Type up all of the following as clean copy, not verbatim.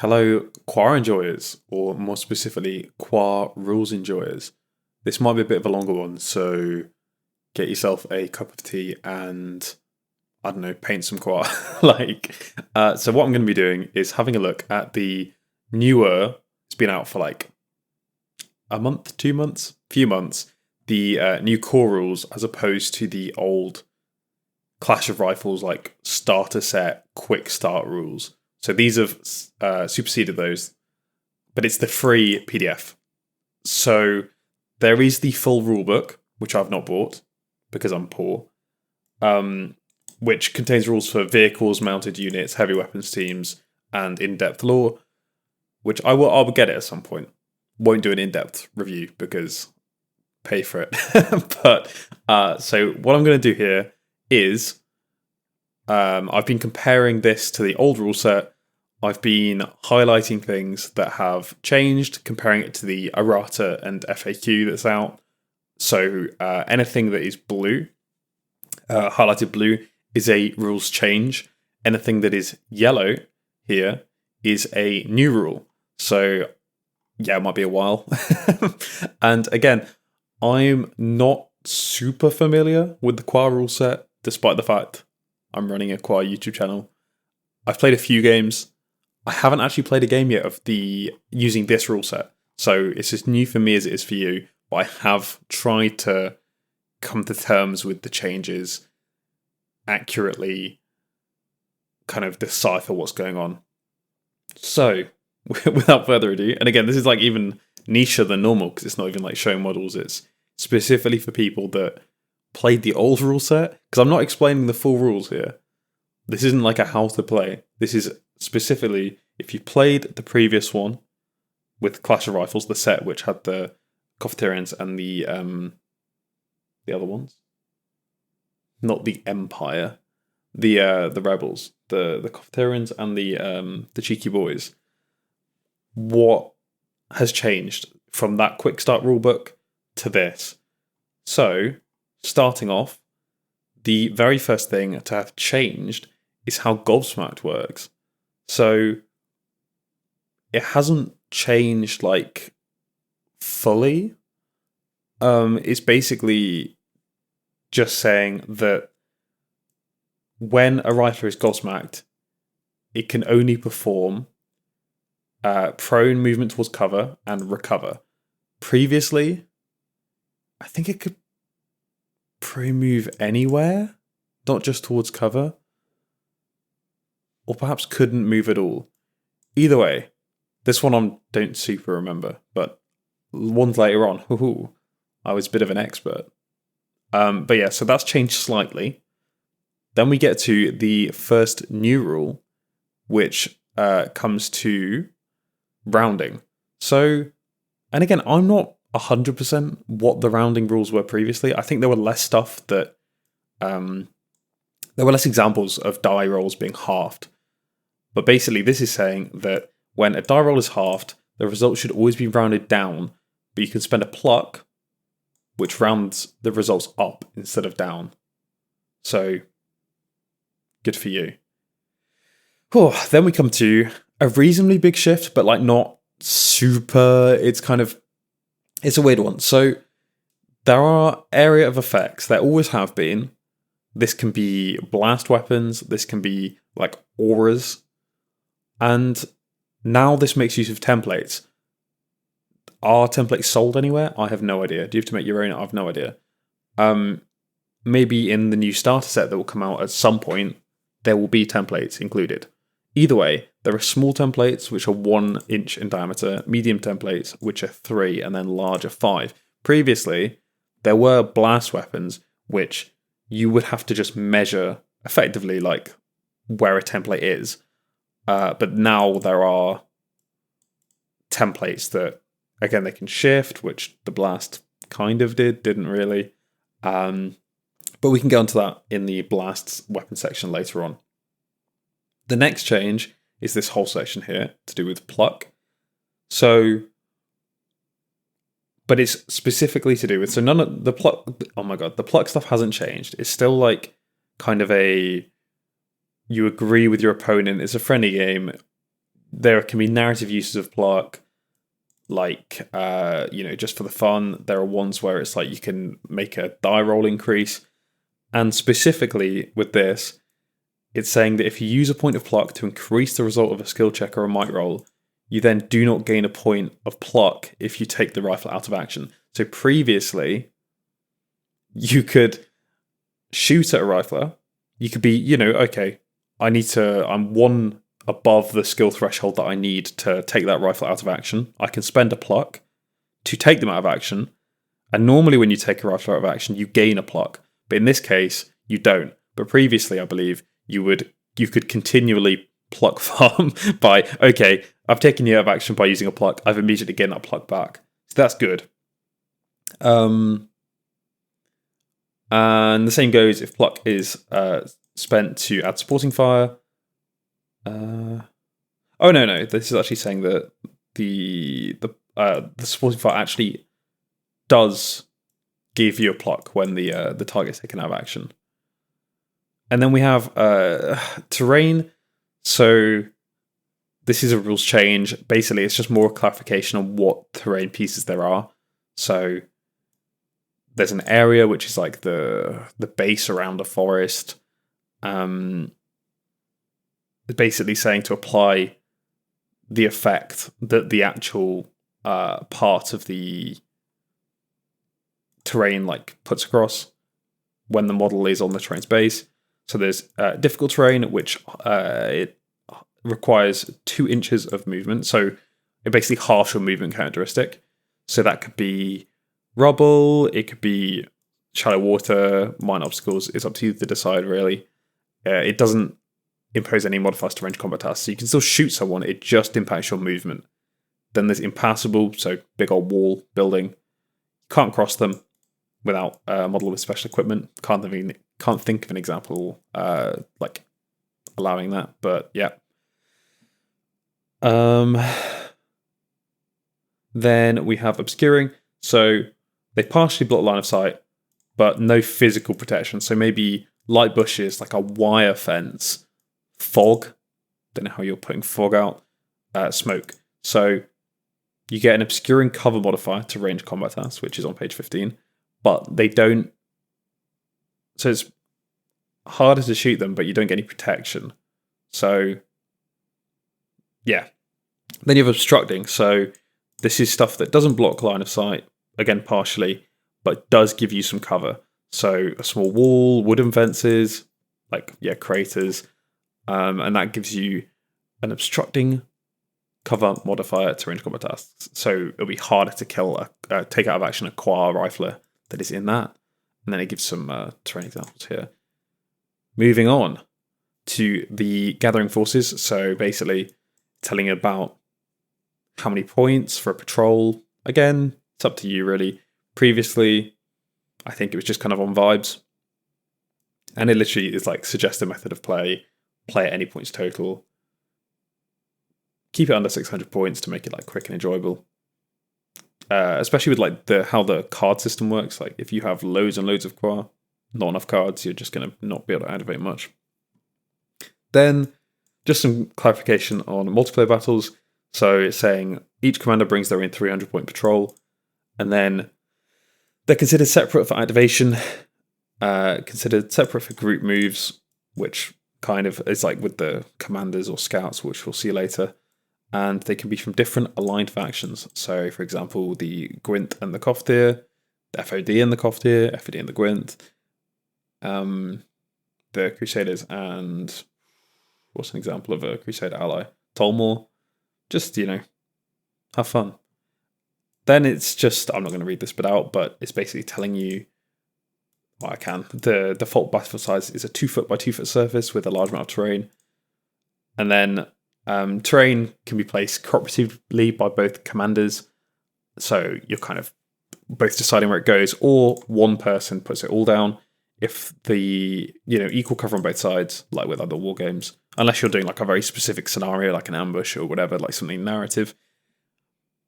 Hello, Quar enjoyers, or more specifically, Quar rules enjoyers. This might be a bit of a longer one, so get yourself a cup of tea and, I don't know, paint some Quar. So what I'm going to be doing is having a look at the newer, it's been out for like a month, 2 months, few months, the new core rules as opposed to the old Clash of Rifles like starter set, quick start rules. So these have superseded those, but it's the free PDF. So there is the full rulebook, which I've not bought because I'm poor, which contains rules for vehicles, mounted units, heavy weapons teams, and in-depth lore, which I'll get it at some point. Won't do an in-depth review because pay for it. So what I'm going to do here is I've been comparing this to the old rule set. I've been highlighting things that have changed, comparing it to the errata and FAQ that's out. So anything that is blue, highlighted blue, is a rules change. Anything that is yellow here is a new rule. So yeah, it might be a while. And again, I'm not super familiar with the Quar rule set, despite the fact I'm running a Quar YouTube channel. I've played a few games. I haven't actually played a game yet of using this rule set. So it's as new for me as it is for you, but I have tried to come to terms with the changes, accurately kind of decipher what's going on. So without further ado, and again, this is like even nicher than normal because it's not even like showing models. It's specifically for people that played the old rule set, because I'm not explaining the full rules here. This isn't like a how to play. This is specifically if you played the previous one with Clash of Rifles, the set which had the Cafeterians and the other ones, not the Empire, the Rebels, the Cafeterians and the Cheeky Boys. What has changed from that quick start rulebook to this? So, starting off, the very first thing to have changed is how Gobsmacked works. So, it hasn't changed like fully. It's basically just saying that when a rifler is Gobsmacked, it can only perform prone, movement towards cover, and recover. Previously, I think it could prone move anywhere, not just towards cover. Or perhaps couldn't move at all. Either way, this one I don't super remember, but ones later on, I was a bit of an expert. But yeah, so that's changed slightly. Then we get to the first new rule, which comes to rounding. So, and again, I'm not 100% what the rounding rules were previously. I think there were less stuff that... there were less examples of die rolls being halved. But basically, this is saying that when a die roll is halved, the result should always be rounded down, but you can spend a pluck, which rounds the results up instead of down. So, good for you. Then we come to a reasonably big shift, but like not super. It's a weird one. So, there are area of effects. There always have been. This can be blast weapons. This can be like auras. And now this makes use of templates. Are templates sold anywhere? I have no idea. Do you have to make your own? I have no idea. Maybe in the new starter set that will come out at some point, there will be templates included. Either way, there are small templates which are 1 inch in diameter, medium templates which are 3, and then larger 5. Previously, there were blast weapons which you would have to just measure effectively like where a template is. But now there are templates that, again, they can shift, which the blast kind of didn't really. But we can go into that in the blast weapon section later on. The next change is this whole section here to do with pluck. So, but it's specifically to do with, so none of the pluck, oh my god, the pluck stuff hasn't changed. It's still like kind of you agree with your opponent, it's a friendly game, there can be narrative uses of pluck, like just for the fun. There are ones where it's like you can make a die roll increase, and specifically with this, it's saying that if you use a point of pluck to increase the result of a skill check or a might roll, you then do not gain a point of pluck if you take the rifle out of action. So previously, you could shoot at a rifler. You could be, okay, I'm one above the skill threshold that I need to take that rifle out of action. I can spend a pluck to take them out of action. And normally when you take a rifle out of action, you gain a pluck. But in this case, you don't. But previously, I believe, you could continually pluck farm by, okay, I've taken you out of action by using a pluck. I've immediately gained that pluck back. So that's good. And the same goes if pluck is spent to add supporting fire. No. This is actually saying that the supporting fire actually does give you a pluck when the target's taken out of action. And then we have terrain. So this is a rules change. Basically, it's just more clarification on what terrain pieces there are. So there's an area which is like the base around a forest. Basically saying to apply the effect that the actual part of the terrain like puts across when the model is on the terrain's base. So there's difficult terrain, which it requires 2 inches of movement. So it basically halves your movement characteristic. So that could be rubble, it could be shallow water, minor obstacles. It's up to you to decide, really. It doesn't impose any modifiers to range combat tasks. So you can still shoot someone, it just impacts your movement. Then there's impassable, so big old wall, building. Can't cross them without a model with special equipment. Can't think of an example like allowing that, but yeah. Then we have obscuring. So they partially block line of sight, but no physical protection. So maybe light bushes, like a wire fence, fog. Don't know how you're putting fog out. Smoke. So you get an obscuring cover modifier to range combat tasks, which is on page 15, but they don't. So it's harder to shoot them, but you don't get any protection. So yeah. Then you have obstructing. So this is stuff that doesn't block line of sight, again partially, but does give you some cover. So a small wall, wooden fences, craters, and that gives you an obstructing cover modifier to range combat tasks. So it'll be harder to kill take out of action a Quar rifler that is in that. And then it gives some terrain examples here. Moving on to the gathering forces. So basically telling you about how many points for a patrol. Again, it's up to you, really. Previously, I think it was just kind of on vibes. And it literally is like suggest a method of play at any points total. Keep it under 600 points to make it like quick and enjoyable. Especially with like how the card system works. Like if you have loads and loads of Quar, not enough cards, you're just going to not be able to activate much. Then just some clarification on multiplayer battles. So it's saying each commander brings their own 300-point patrol, and then they're considered separate for activation, considered separate for group moves, which kind of is like with the commanders or scouts, which we'll see later. And they can be from different aligned factions. So, for example, the Gwent and the Koftir, the FOD and the Koftir, FOD and the Gwent, the Crusaders, and what's an example of a Crusader ally? Tolmor. Just, have fun. Then it's just, I'm not going to read this bit out, but it's basically telling you, well, I can. The default battlefield size is a 2 foot by 2 foot surface with a large amount of terrain. And then terrain can be placed cooperatively by both commanders. So you're kind of both deciding where it goes, or one person puts it all down. If the, equal cover on both sides, like with other war games, unless you're doing like a very specific scenario, like an ambush or whatever, like something narrative.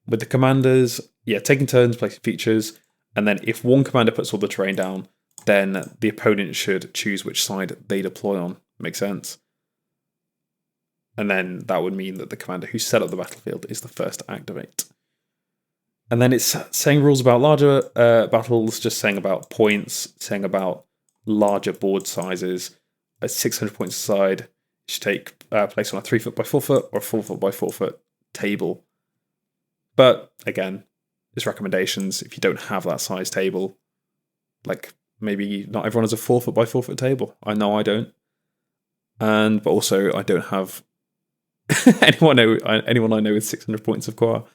With the commanders, taking turns, placing features, and then if one commander puts all the terrain down, then the opponent should choose which side they deploy on. Makes sense. And then that would mean that the commander who set up the battlefield is the first to activate. And then it's saying rules about larger battles, just saying about points, saying about larger board sizes. At 600 points aside, it should take place on a 3 foot by 4 foot or a 4 foot by 4 foot table. But again, it's recommendations. If you don't have that size table, like maybe not everyone has a 4 foot by 4 foot table. I know I don't. But also I don't have anyone I know with 600 points of Quar.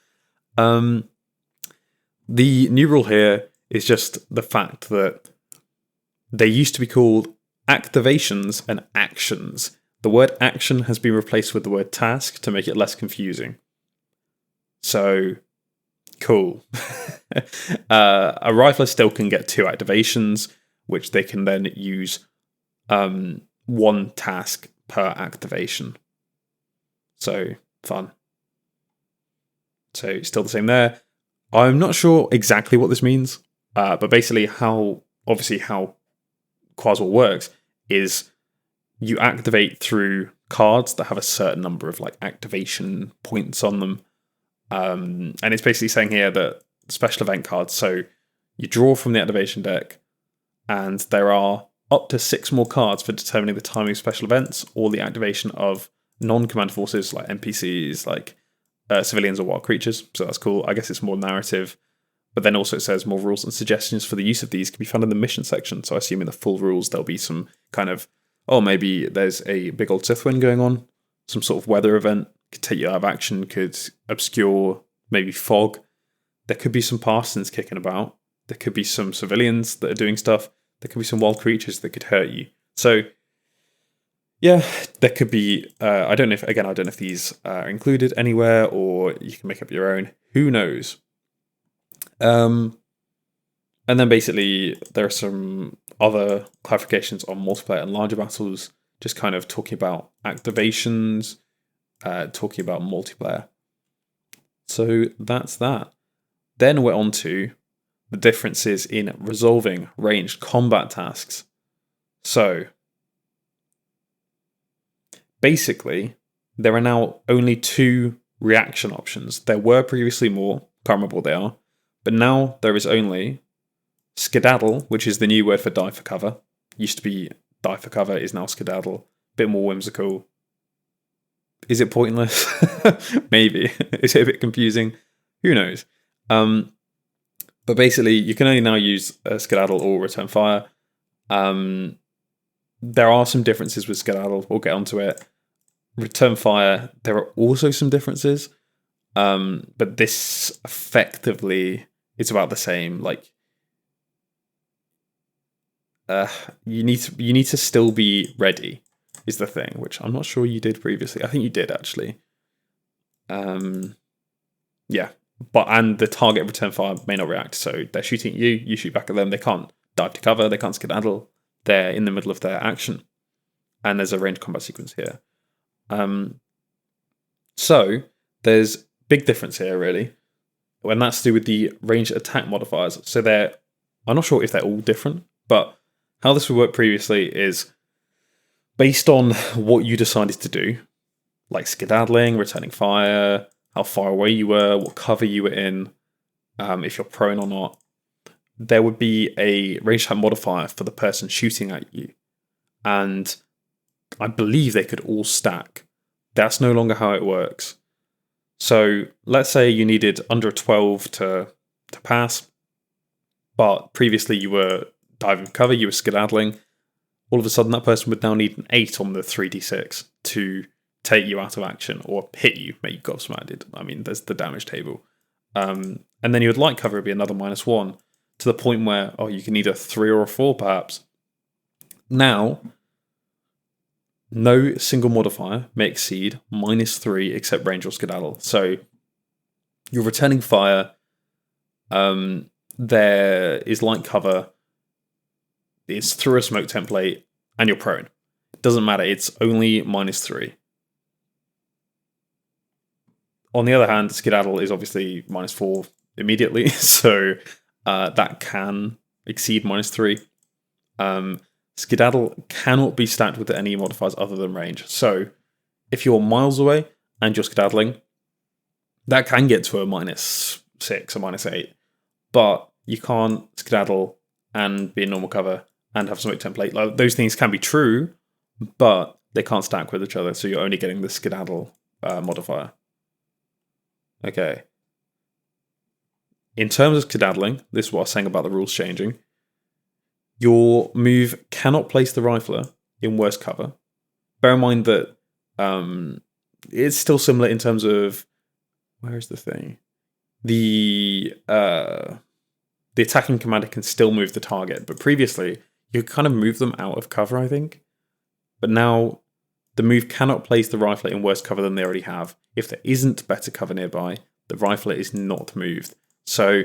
The new rule here is just the fact that they used to be called activations and actions. The word action has been replaced with the word task to make it less confusing. So, cool. A rifler still can get 2 activations, which they can then use 1 task per activation. So, fun. So, still the same there. I'm not sure exactly what this means, but basically how Quarzor works is you activate through cards that have a certain number of like activation points on them. And it's basically saying here that special event cards, so you draw from the activation deck, and there are up to 6 more cards for determining the timing of special events or the activation of non-command forces like NPCs, like civilians or wild creatures. So that's cool. I guess it's more narrative. But then also it says more rules and suggestions for the use of these can be found in the mission section. So I assume in the full rules there'll be some kind of, maybe there's a big old Sith wind going on, some sort of weather event, could take you out of action, could obscure, maybe fog. There could be some parsons kicking about. There could be some civilians that are doing stuff. There could be some wild creatures that could hurt you. So yeah, there could be, I don't know if these are included anywhere or you can make up your own. Who knows? And then basically there are some other clarifications on multiplayer and larger battles, just kind of talking about activations, talking about multiplayer. So that's that. Then we're on to the differences in resolving ranged combat tasks. So basically, there are now only 2 reaction options. There were previously more, can't remember what they are, but now there is only skedaddle, which is the new word for die for cover. Used to be die for cover, is now skedaddle. Bit more whimsical. Is it pointless? Maybe. Is it a bit confusing? Who knows? But basically, you can only now use skedaddle or return fire. There are some differences with skedaddle. We'll get onto it. Return fire, there are also some differences. But this effectively is about the same. Like, you need to still be ready, is the thing, which I'm not sure you did previously. I think you did actually. Yeah. And the target return fire may not react, so they're shooting at you, you shoot back at them, they can't dive to cover, they can't skedaddle, they're in the middle of their action. And there's a ranged combat sequence here. So there's big difference here, really, and that's to do with the ranged attack modifiers. So I'm not sure if they're all different, but how this would work previously is based on what you decided to do, like skedaddling, returning fire, how far away you were, what cover you were in, if you're prone or not. There would be a range attack modifier for the person shooting at you. And I believe they could all stack. That's no longer how it works. So let's say you needed under a 12 to pass, but previously you were diving for cover, you were skedaddling. All of a sudden that person would now need an 8 on the 3d6 to take you out of action or hit you, make you gobsmacked. I mean, there's the damage table. And then you would light cover, it'd be another -1 to the point where, you can need a 3 or a 4 perhaps. Now, no single modifier may exceed -3 except range or skedaddle. So you're returning fire, there is light cover, it's through a smoke template, and you're prone. It doesn't matter, it's only -3. On the other hand, skedaddle is obviously -4 immediately, so that can exceed -3. Skedaddle cannot be stacked with any modifiers other than range. So if you're miles away and you're skedaddling, that can get to a -6 or -8, but you can't skedaddle and be in normal cover and have smoke template. Like, those things can be true, but they can't stack with each other, so you're only getting the skedaddle modifier. Okay. In terms of skedaddling, this is what I was saying about the rules changing. Your move cannot place the rifler in worse cover. Bear in mind that it's still similar in terms of, where is the thing? The attacking commander can still move the target, but previously you could kind of move them out of cover, I think. But now the move cannot place the rifler in worse cover than they already have. If there isn't better cover nearby, the rifler is not moved. So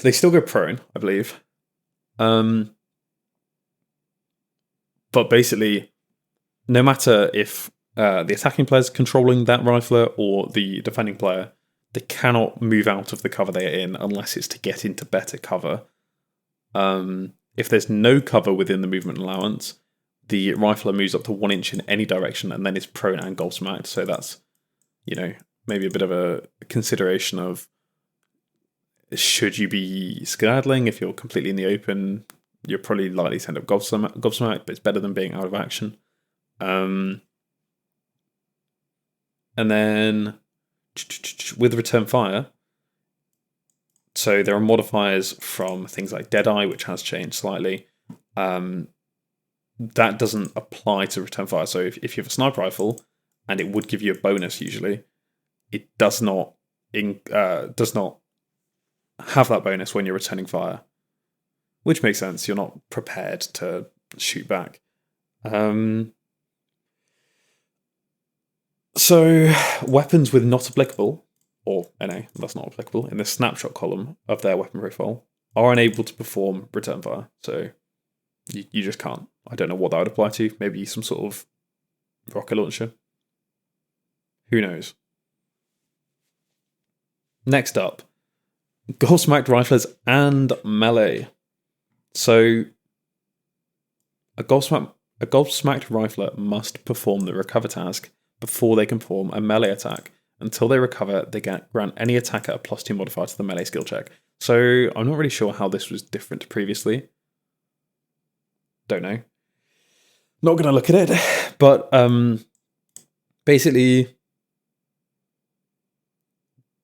they still go prone, I believe. But basically, no matter if the attacking player is controlling that rifler or the defending player, they cannot move out of the cover they are in unless it's to get into better cover. If there's no cover within the movement allowance, the rifler moves up to 1 inch in any direction and then is prone and gobsmacked. So that's, maybe a bit of a consideration of, should you be skedaddling? If you're completely in the open, you're probably likely to end up gobsmacked, but it's better than being out of action. And then with return fire, so there are modifiers from things like Deadeye, which has changed slightly. That doesn't apply to return fire. So if you have a sniper rifle, and it would give you a bonus usually, it does not have that bonus when you're returning fire, which makes sense. You're not prepared to shoot back. So weapons with not applicable, or NA, that's not applicable, in the snapshot column of their weapon profile are unable to perform return fire. So you just can't. I don't know what that would apply to. Maybe some sort of rocket launcher. Who knows? Next up, gobsmacked riflers and melee. So a gobsmacked rifler must perform the recover task before they can perform a melee attack. Until they recover, they grant any attacker a +2 modifier to the melee skill check. So I'm not really sure how this was different to previously. Don't know. Not going to look at it. But basically,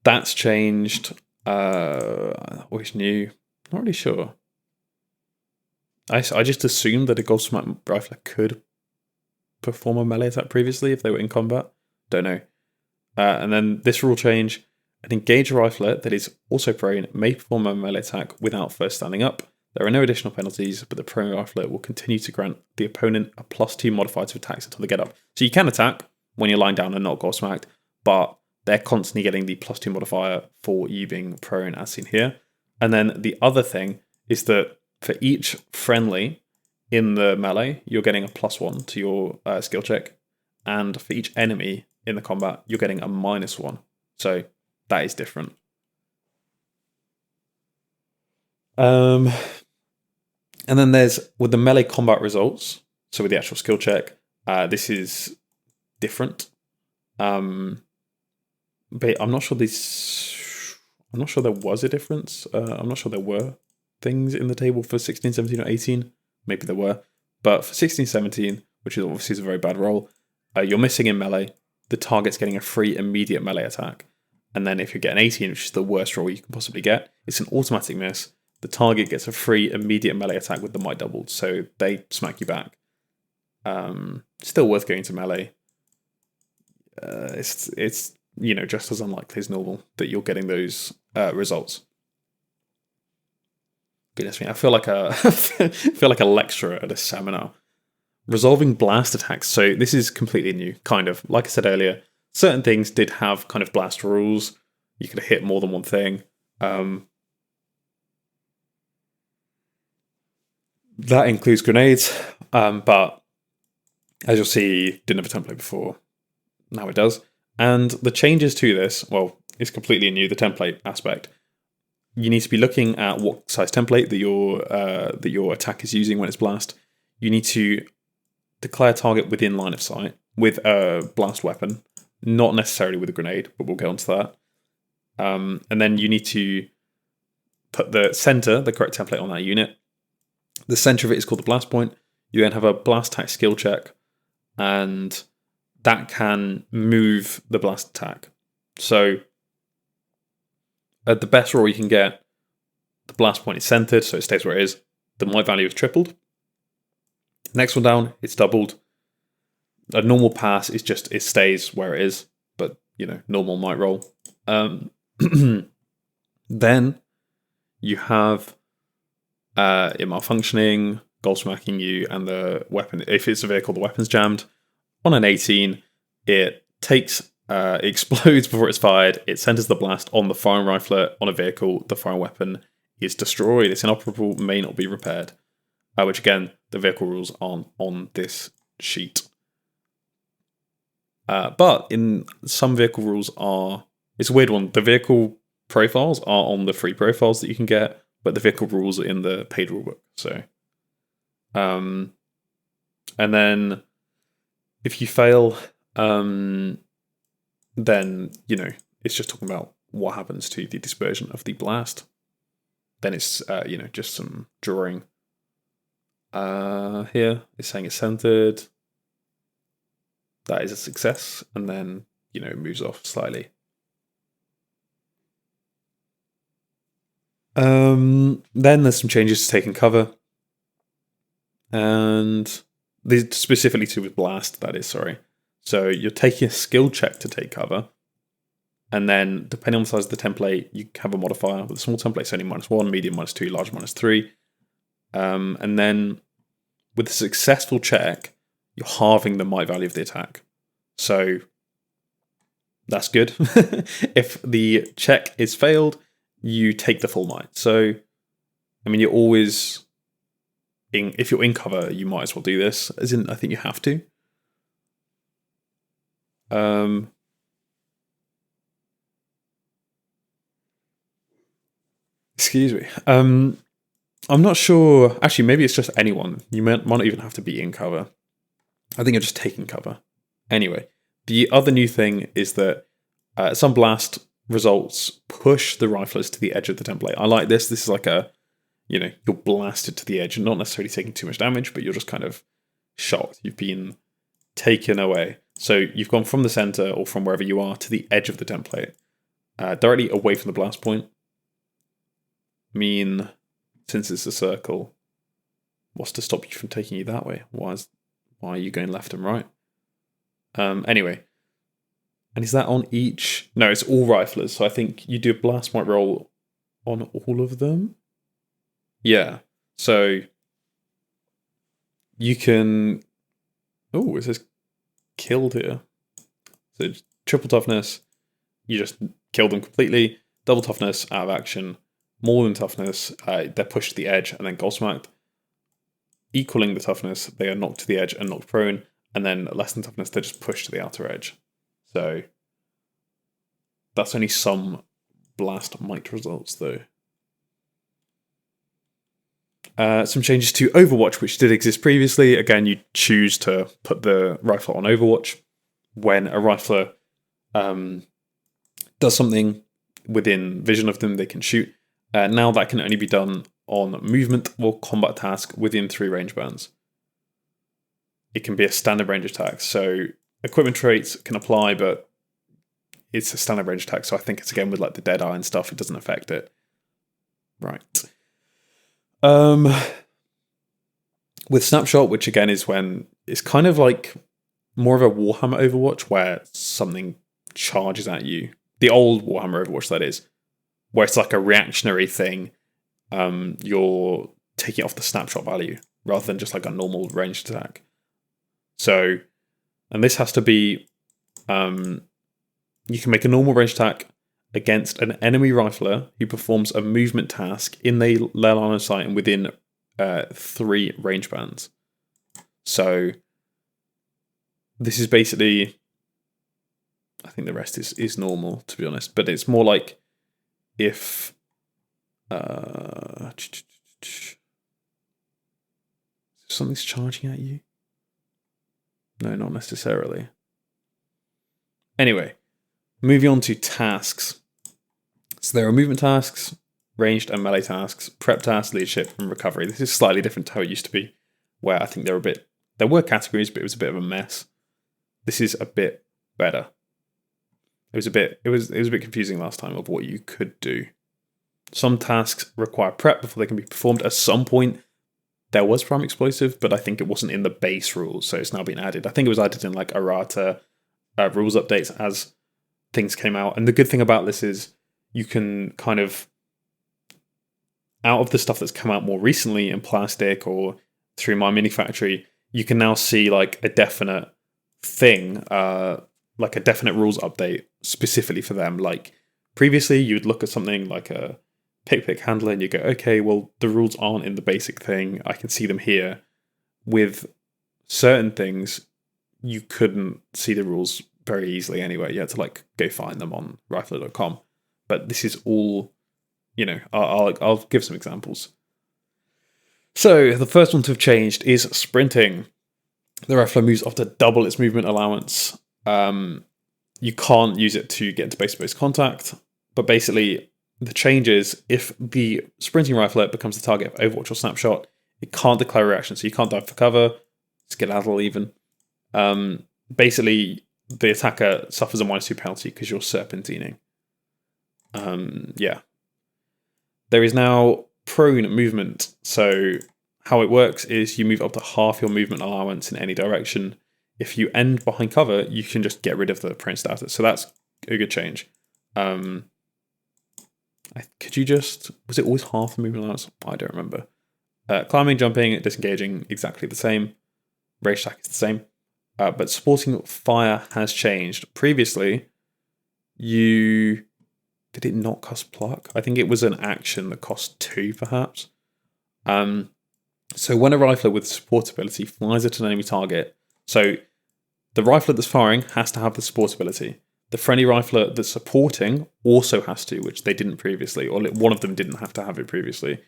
that's changed. Always new. Not really sure. I just assumed that a gobsmacked rifler could perform a melee attack previously if they were in combat. Don't know. And then this rule change: an engaged rifler that is also prone may perform a melee attack without first standing up. There are no additional penalties, but the prone rifler will continue to grant the opponent a +2 modifier to attacks until they get up. So you can attack when you're lying down and not gobsmacked, but they're constantly getting the +2 modifier for you being prone, as seen here. And then the other thing is that for each friendly in the melee, you're getting a +1 to your skill check. And for each enemy in the combat, you're getting a -1. So that is different. And then there's, with the melee combat results, so with the actual skill check, this is different. But I'm not sure there was a difference. I'm not sure there were things in the table for 16, 17, or 18. Maybe there were. But for 16, 17, which is obviously a very bad roll, you're missing in melee. The target's getting a free immediate melee attack. And then if you get an 18, which is the worst roll you can possibly get, it's an automatic miss. The target gets a free immediate melee attack with the might doubled, so they smack you back. Still worth going to melee. It's just as unlikely as normal that you're getting those results. Goodness me, I feel like a lecturer at a seminar. Resolving blast attacks. So this is completely new, kind of. Like I said earlier, certain things did have kind of blast rules. You could hit more than one thing. That includes grenades, but as you'll see, didn't have a template before. Now it does. And the changes to this, well, it's completely new, the template aspect. You need to be looking at what size template that your attack is using when it's blast. You need to declare target within line of sight. with a blast weapon, not necessarily with a grenade, but we'll get onto that. And then you need to put the correct template on that unit. The center of it is called the blast point. You then have a blast attack skill check, and that can move the blast attack. So at the best roll you can get, the blast point is centered, so it stays where it is. The might value is tripled. Next one down, it's doubled. A normal pass is just, it stays where it is, but, normal might roll. Then you have it malfunctioning, goal smacking you, and the weapon, if it's a vehicle, the weapon's jammed. On an 18, it explodes before it's fired. It centers the blast on the firing rifle on a vehicle. The firing weapon is destroyed. It's inoperable, may not be repaired. Which again, the vehicle rules aren't on this sheet. But in some vehicle rules it's a weird one. The vehicle profiles are on the free profiles that you can get, but the vehicle rules are in the paid rulebook. So, and then if you fail, then it's just talking about what happens to the dispersion of the blast. Then it's just some drawing. Here it's saying it's centered. That is a success, and then it moves off slightly. Then there's some changes to taking cover, and these specifically to with blast. That is, sorry. So you're taking a skill check to take cover, and then depending on the size of the template, you have a modifier. With a small template, it's only -1, medium -2, large -3. And then with a successful check, you're halving the might value of the attack. So that's good. If the check is failed, you take the full might. So, you're always if you're in cover, you might as well do this. As in, I think you have to. Excuse me. I'm not sure. Actually, maybe it's just anyone. You might not even have to be in cover. I think you're just taking cover. Anyway, the other new thing is that some blast results push the riflers to the edge of the template. I like this. This is like you're blasted to the edge, not necessarily taking too much damage, but you're just kind of shocked. You've been taken away. So you've gone from the center or from wherever you are to the edge of the template, directly away from the blast point. Since it's a circle, what's to stop you from taking you that way? Why are you going left and right? Anyway, and is that on each? No, it's all riflers. So I think you do a blast might roll on all of them. Yeah. So you can. Oh, it says killed here. So triple toughness, you just kill them completely. Double toughness, out of action. More than toughness, they're pushed to the edge and then gobsmacked. Equaling the toughness, they are knocked to the edge and knocked prone. And then less than toughness, they're just pushed to the outer edge. So that's only some blast might results, though. Some changes to Overwatch, which did exist previously. Again, you choose to put the rifle on Overwatch. When a rifler does something within vision of them, they can shoot. Now that can only be done on movement or combat task within 3 range bands. It can be a standard range attack. So equipment traits can apply, but it's a standard range attack. So I think it's again with like the dead eye and stuff, it doesn't affect it. Right. With snapshot, which again is when it's kind of like more of a Warhammer Overwatch where something charges at you. The old Warhammer Overwatch, that is, where it's like a reactionary thing. You're taking it off the snapshot value rather than just like a normal ranged attack. So, and this has to be, you can make a normal ranged attack against an enemy rifler who performs a movement task in their line of sight and within 3 range bands. So, this is basically, I think the rest is normal, to be honest, but it's more like if something's charging at you. No, not necessarily. Anyway, moving on to tasks. So there are movement tasks, ranged and melee tasks, prep tasks, leadership, and recovery. This is slightly different to how it used to be, where I think there were categories, but it was a bit of a mess. This is a bit better. It was a bit confusing last time of what you could do. Some tasks require prep before they can be performed. At some point, there was prime explosive, but I think it wasn't in the base rules, so it's now been added. I think it was added in like errata rules updates as things came out. And the good thing about this is you can kind of, out of the stuff that's come out more recently in plastic or through My Mini Factory, you can now see like a definite thing, like a definite rules update specifically for them. Like previously, you'd look at something like a pick handler and you go, okay, well, the rules aren't in the basic thing. I can see them here. With certain things, you couldn't see the rules very easily anyway. You had to like go find them on rifle.com. But this is all, I'll give some examples. So the first one to have changed is sprinting. The rifler moves up to double its movement allowance. You can't use it to get into base-to-base contact, but basically the change is if the sprinting rifler becomes the target of Overwatch or Snapshot, it can't declare a reaction, so you can't dive for cover, skedaddle even. Basically, the attacker suffers a -2 penalty because you're serpentining. There is now prone movement. So how it works is you move up to half your movement allowance in any direction. If you end behind cover, you can just get rid of the prone status. So that's a good change. Was it always half the movement allowance? I don't remember. Climbing, jumping, disengaging, exactly the same. Rage attack is the same. But supporting fire has changed. Previously, did it not cost pluck? I think it was an action that cost 2, perhaps. So when a rifler with support ability flies at an enemy target, so the rifler that's firing has to have the support ability. The friendly rifler that's supporting also has to, which they didn't previously, or one of them didn't have to have it previously.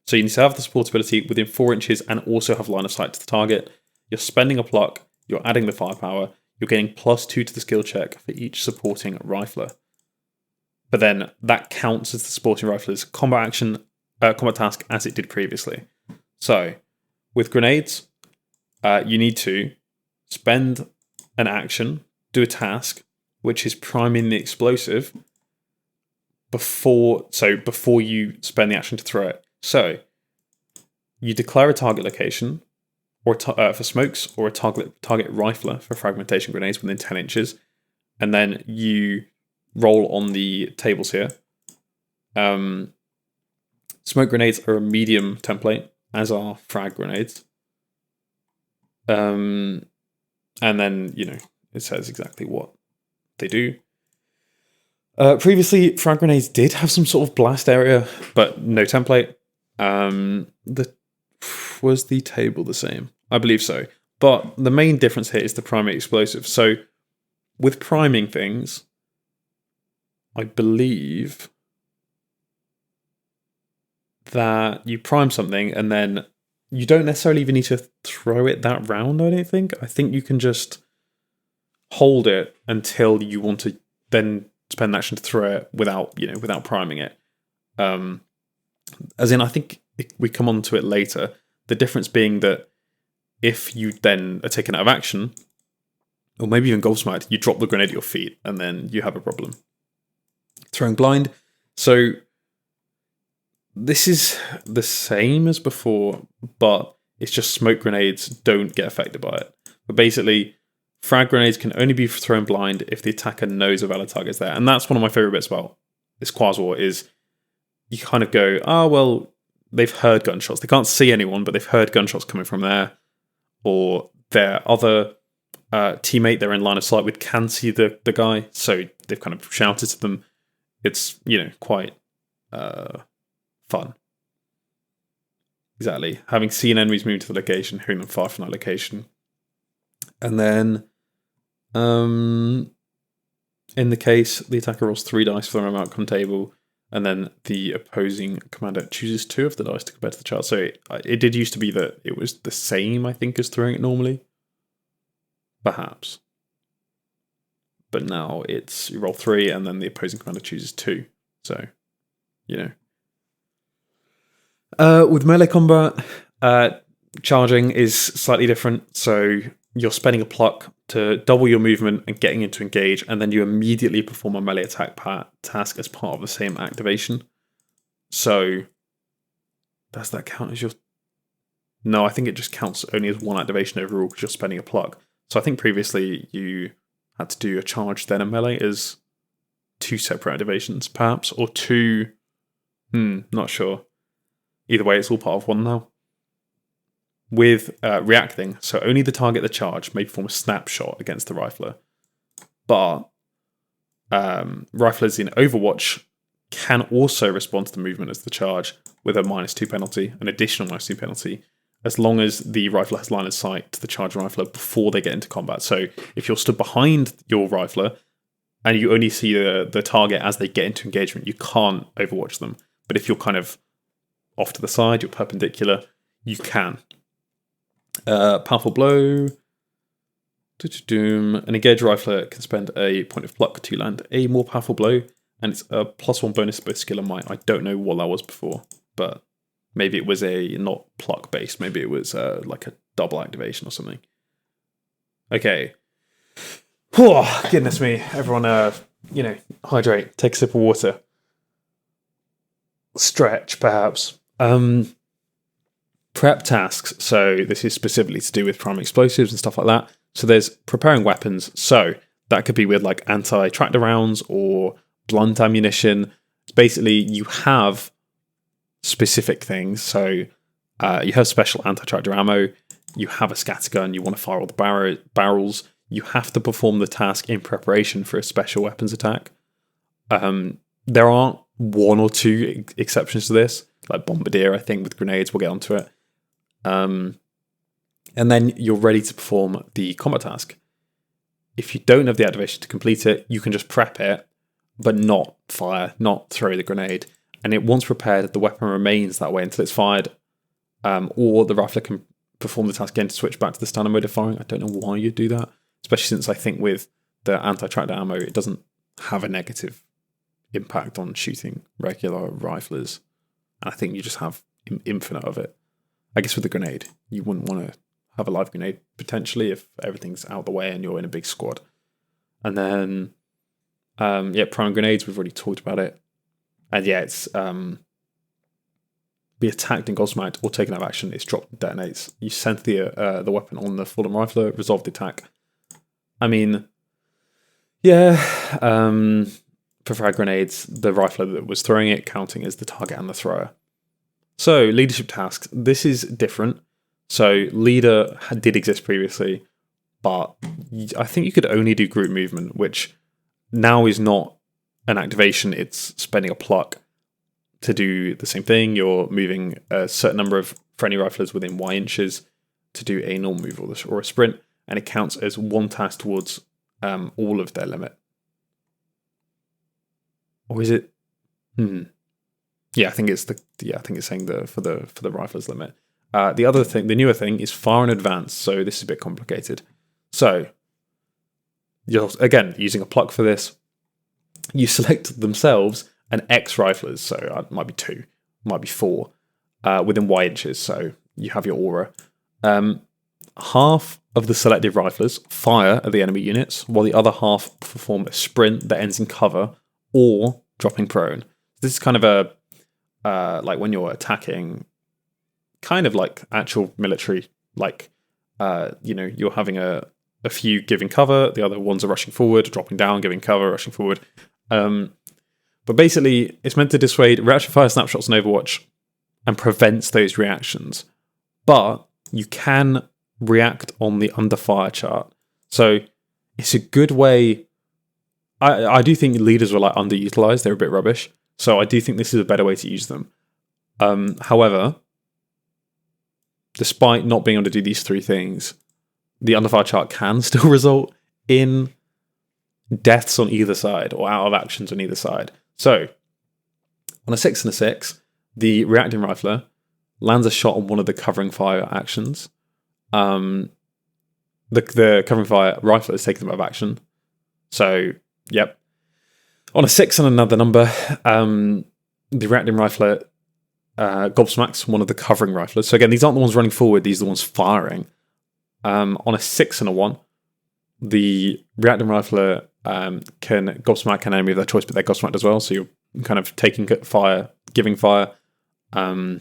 So you need to have the support ability within 4 inches and also have line of sight to the target. You're spending a pluck, you're adding the firepower, you're getting +2 to the skill check for each supporting rifler. But then that counts as the supporting rifler's combat task as it did previously. So with grenades, you need to spend an action, do a task, which is priming the explosive before you spend the action to throw it. So you declare a target location or for smokes, or a target rifler for fragmentation grenades within 10 inches, and then you roll on the tables here. Smoke grenades are a medium template, as are frag grenades. And then, it says exactly what they do. Previously, frag grenades did have some sort of blast area, but no template. Was the table the same? I believe so. But the main difference here is the primary explosive. So with priming things, I believe that you prime something and then you don't necessarily even need to throw it that round, I don't think. I think you can just hold it until you want to then spend an action to throw it without priming it. As in, I think we come on to it later. The difference being that if you then are taken out of action, or maybe even gobsmacked, you drop the grenade at your feet and then you have a problem. Throwing blind. So this is the same as before, but it's just smoke grenades don't get affected by it. But basically, frag grenades can only be thrown blind if the attacker knows a valid target is there. And that's one of my favorite bits about this Quar War is you kind of go, they've heard gunshots. They can't see anyone, but they've heard gunshots coming from there. Or their other teammate they're in line of sight with can see the guy, so they've kind of shouted to them. It's, quite fun. Exactly. Having seen enemies move to the location, hearing them fire from that location. And then, in the case, the attacker rolls 3 dice for the outcome table, and then the opposing commander chooses 2 of the dice to compare to the chart. So it did used to be that it was the same, I think, as throwing it normally. perhaps. But now it's you roll 3 and then the opposing commander chooses 2. So, with melee combat, charging is slightly different. So you're spending a pluck to double your movement and getting into engage, and then you immediately perform a melee attack task as part of the same activation. So does that count as your... No, I think it just counts only as one activation overall because you're spending a pluck. So I think previously you had to do a charge then a melee as 2 separate activations, perhaps, or 2... not sure. Either way, it's all part of one now. With reacting, so only the target the charge may perform a snapshot against the Rifler. But Riflers in Overwatch can also respond to the movement as the charge with a -2 penalty, an additional -2 penalty, as long as the Rifler has line of sight to the charge Rifler before they get into combat. So if you're stood behind your Rifler and you only see the target as they get into engagement, you can't Overwatch them. But if you're kind of off to the side, you're perpendicular, you can. Powerful Blow. An engaged Rifler can spend a point of pluck to land a more powerful blow, and it's a +1 bonus to both skill and might. I don't know what that was before, but maybe it was a not pluck based, maybe it was like a double activation or something. Okay. Oh, goodness me. Everyone, hydrate, take a sip of water. Stretch, perhaps. Prep tasks. So this is specifically to do with primary explosives and stuff like that. So there's preparing weapons. So that could be with like anti-tractor rounds or blunt ammunition. It's basically you have specific things. So you have special anti-tractor ammo. You have a scattergun. You want to fire all the barrels. You have to perform the task in preparation for a special weapons attack. There aren't 1 or 2 exceptions to this, like Bombardier, I think, with grenades. We'll get onto it. And then you're ready to perform the combat task. If you don't have the activation to complete it, you can just prep it, but not fire, not throw the grenade. And once prepared, the weapon remains that way until it's fired, or the Rifler can perform the task again to switch back to the standard mode of firing. I don't know why you'd do that, especially since I think with the anti-tractor ammo, it doesn't have a negative impact on shooting regular Riflers. And I think you just have infinite of it. I guess with the grenade, you wouldn't want to have a live grenade potentially if everything's out the way and you're in a big squad. And then, prime grenades, we've already talked about it. And yeah, it's be attacked in gossamer or taken out of action. It's dropped and detonates. You send the weapon on the fallen Rifler, resolve the attack. I mean, yeah, for frag grenades, the Rifler that was throwing it counting as the target and the thrower. So, leadership tasks. This is different. So, leader did exist previously, but I think you could only do group movement, which now is not an activation. It's spending a pluck to do the same thing. You're moving a certain number of friendly Riflers within Y inches to do a normal move or a sprint, and it counts as one task towards all of their limit. Or is it? Yeah, I think it's saying for the Rifler's limit. The other thing, the newer thing, is far in advance. So this is a bit complicated. So you're again using a pluck for this. You select themselves an X Riflers, so it might be 2, might be 4, within Y inches. So you have your aura. Half of the selected Riflers fire at the enemy units, while the other half perform a sprint that ends in cover or dropping prone. This is kind of a like when you're attacking, kind of like actual military, like you're having a few giving cover, the other ones are rushing forward, dropping down, giving cover, rushing forward. But basically, it's meant to dissuade reaction fire snapshots in Overwatch and prevents those reactions. But you can react on the under fire chart. So it's a good way. I do think leaders were like underutilized. They're a bit rubbish. So I do think this is a better way to use them. However, despite not being able to do these 3 things, the under fire chart can still result in deaths on either side or out of actions on either side. So on a 6 and a 6, the reacting Rifler lands a shot on one of the covering fire actions. The covering fire rifle is taking them out of action. So, yep. On a 6 and another number, the reacting rifler gobsmacks one of the covering riflers. So again, these aren't the ones running forward, these are the ones firing. On a 6 and a 1, the reacting rifler can gobsmack an enemy of their choice, but they're gobsmacked as well, so you're kind of taking fire, giving fire. On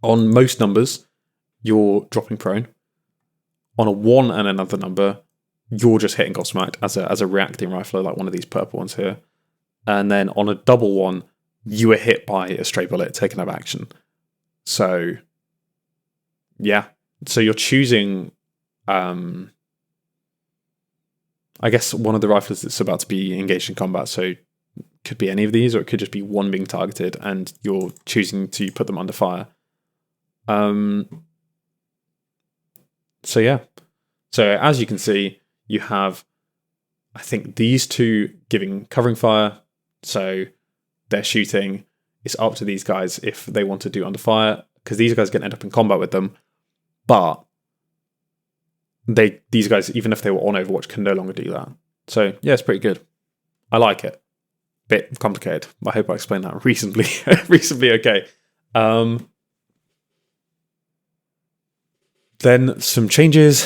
most numbers, you're dropping prone. On a 1 and another number, you're just hitting gobsmacked as a reacting rifler, like one of these purple ones here. And then on a double 1, you were hit by a stray bullet taken out of action. So, yeah. So you're choosing, I guess, one of the rifles that's about to be engaged in combat. So it could be any of these, or it could just be one being targeted, and you're choosing to put them under fire. So yeah. So as you can see, you have, I think, these two covering fire. So they're shooting. It's up to these guys if they want to do under fire, because these guys can end up in combat with them. But these guys, even if they were on Overwatch, can no longer do that. So yeah, it's pretty good. I like it. Bit complicated. I hope I explained that reasonably okay. Then some changes.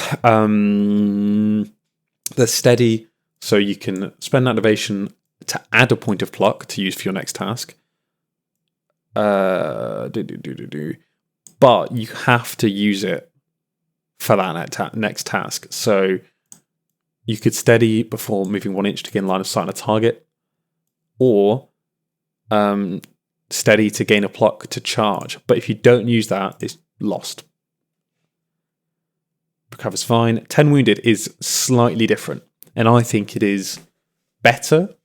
They're steady, so you can spend activation to add a point of pluck to use for your next task. But you have to use it for that next task. So you could steady before moving 1 inch to gain line of sight on a target, or steady to gain a pluck to charge. But if you don't use that, it's lost. Recovers fine. 10 wounded is slightly different, and I think it is better.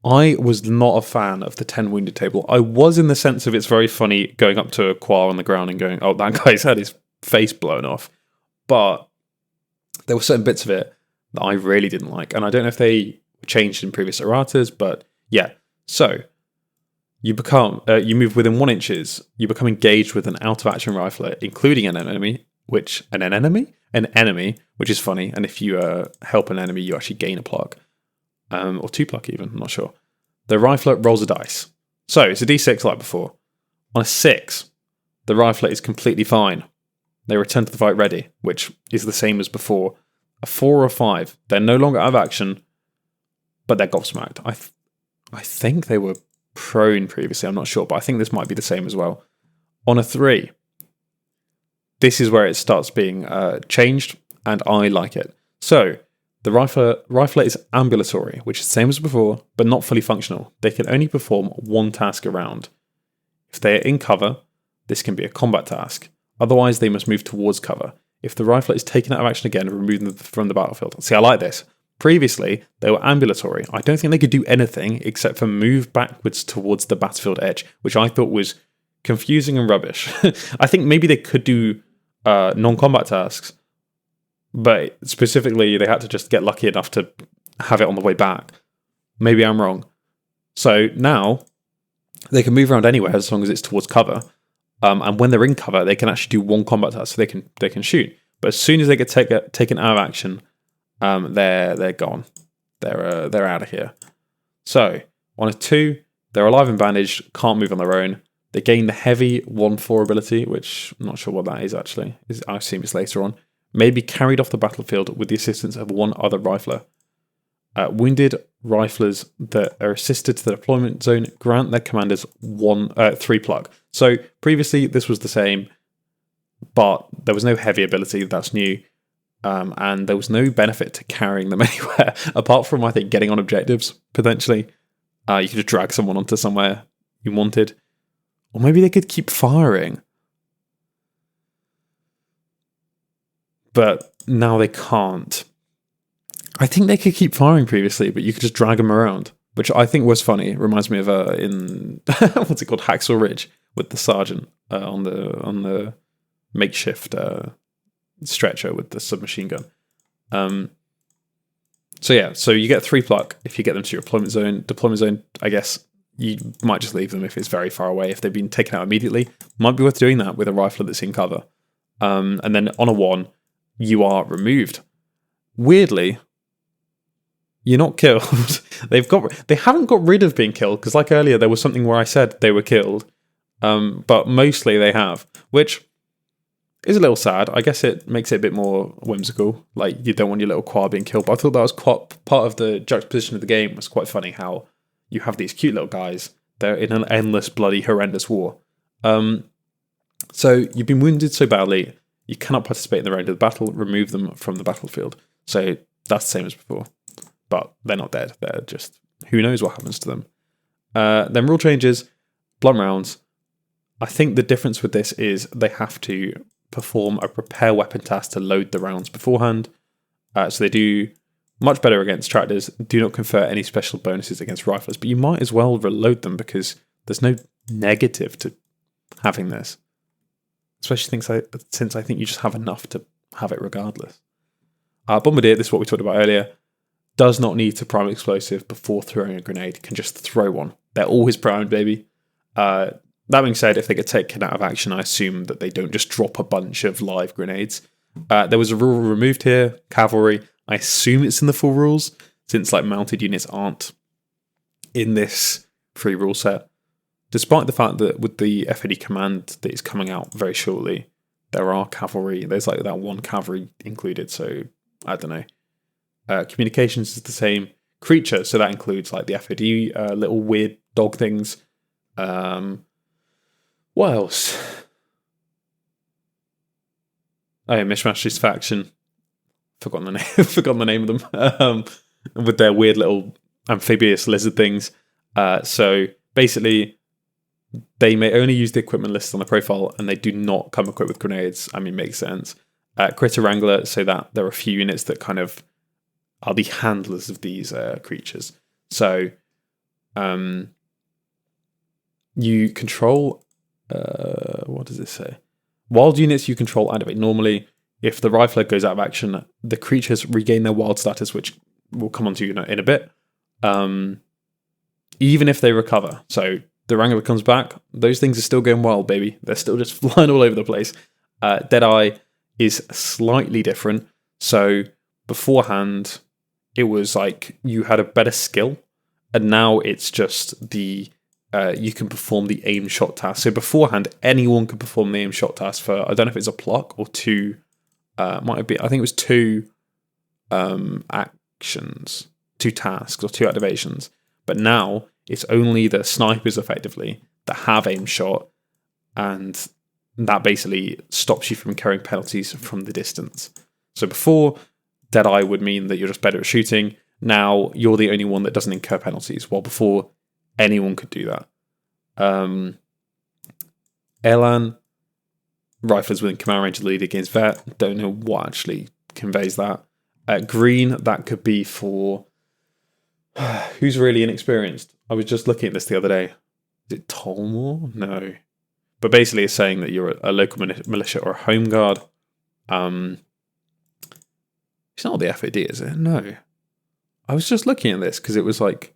I was not a fan of the 10 wounded table. I was, in the sense of it's very funny going up to a Quar on the ground and going, oh, that guy's had his face blown off. But there were certain bits of it that I really didn't like, and I don't know if they changed in previous erratas, but yeah. So you move within 1 inches. You become engaged with an out of action rifler, including an enemy, which is funny. And if you help an enemy, you actually gain a pluck, or 2 pluck even. I'm not sure. The rifler rolls a dice, so it's a d6 like before. On a 6, the rifler is completely fine. They return to the fight ready, which is the same as before. A 4 or a 5, they're no longer out of action, but they're gobsmacked. I think they were prone previously, I'm not sure, but I think this might be the same as well. On a 3, this is where it starts being changed, and I like it. So, the rifler is ambulatory, which is the same as before, but not fully functional. They can only perform 1 task a round. If they are in cover, this can be a combat task. Otherwise, they must move towards cover. If the rifler is taken out of action again, remove them from the battlefield. See, I like this. Previously, they were ambulatory. I don't think they could do anything except for move backwards towards the battlefield edge, which I thought was confusing and rubbish. I think maybe they could do non-combat tasks, but specifically they had to just get lucky enough to have it on the way back. Maybe I'm wrong. So now they can move around anywhere as long as it's towards cover. And when they're in cover, they can actually do 1 combat task, so they can shoot. But as soon as they get taken out of action, they're gone. They're out of here. So on a 2, they're alive and bandaged, can't move on their own. They gain the heavy 1/4 ability, which I'm not sure what that is actually. I assume it's later on. May be carried off the battlefield with the assistance of 1 other rifler. Wounded riflers that are assisted to the deployment zone grant their commanders 3 pluck. So previously this was the same, but there was no heavy ability. That's new. And there was no benefit to carrying them anywhere, apart from, I think, getting on objectives, potentially. You could just drag someone onto somewhere you wanted. Or maybe they could keep firing. But now they can't. I think they could keep firing previously, but you could just drag them around, which I think was funny. It reminds me of in what's it called, Hacksaw Ridge, with the sergeant on the makeshift stretcher with the submachine gun. So you get 3 pluck if you get them to your deployment zone. I guess you might just leave them if it's very far away. If they've been taken out immediately, might be worth doing that with a rifler that's in cover. And then on a 1, you are removed. weirdly, you're not killed. They haven't got rid of being killed, because like earlier there was something where I said they were killed, but mostly they have, which is a little sad. I guess it makes it a bit more whimsical. Like, you don't want your little Quar being killed, but I thought that was quite part of the juxtaposition of the game. Was quite funny how you have these cute little guys. They're in an endless, bloody, horrendous war. So you've been wounded so badly, you cannot participate in the round of the battle. Remove them from the battlefield. So that's the same as before. But they're not dead. They're just, who knows what happens to them. Then rule changes, blunt rounds. I think the difference with this is they have to perform a prepare weapon task to load the rounds beforehand. So they do much better against tractors. Do not confer any special bonuses against rifles, but you might as well reload them because there's no negative to having this. Especially since I think you just have enough to have it regardless. Bombardier, this is what we talked about earlier, does not need to prime explosive before throwing a grenade, can just throw one. They're always primed, baby. That being said, if they get taken out of action, I assume that they don't just drop a bunch of live grenades. There was a rule removed here, cavalry. I assume it's in the full rules, since like mounted units aren't in this free rule set. Despite the fact that with the FAD command that is coming out very shortly, there are cavalry. There's like that one cavalry included, so I don't know. Communications is the same. Creature, so that includes like the FAD little weird dog things. What else? Oh yeah, Mishmash's faction. Forgotten the name of them. With their weird little amphibious lizard things. So basically, they may only use the equipment listed on the profile, and they do not come equipped with grenades. I mean, makes sense. Critter Wrangler, so that there are a few units that kind of are the handlers of these creatures. So you control. What does it say? Wild units you control activate normally. If the rifler goes out of action, the creatures regain their wild status, which we'll come on to in a bit. Even if they recover. So the Wrangler comes back, those things are still going wild, baby. They're still just flying all over the place. Deadeye is slightly different. So beforehand, it was like you had a better skill, and now it's just the you can perform the aim shot task. So beforehand, anyone could perform the aim shot task for, I don't know if it's a pluck or two, might be, I think it was two actions, two tasks or two activations. But now it's only the snipers effectively that have aim shot, and that basically stops you from carrying penalties from the distance. So before, Deadeye would mean that you're just better at shooting. Now you're the only one that doesn't incur penalties, while before anyone could do that. Elan, rifles within command range lead against vet. Don't know what actually conveys that. Green, that could be for who's really inexperienced. I was just looking at this the other day. Is it Tolmore? No. But basically it's saying that you're a local militia or a home guard. It's not the FAD, is it? No. I was just looking at this because it was like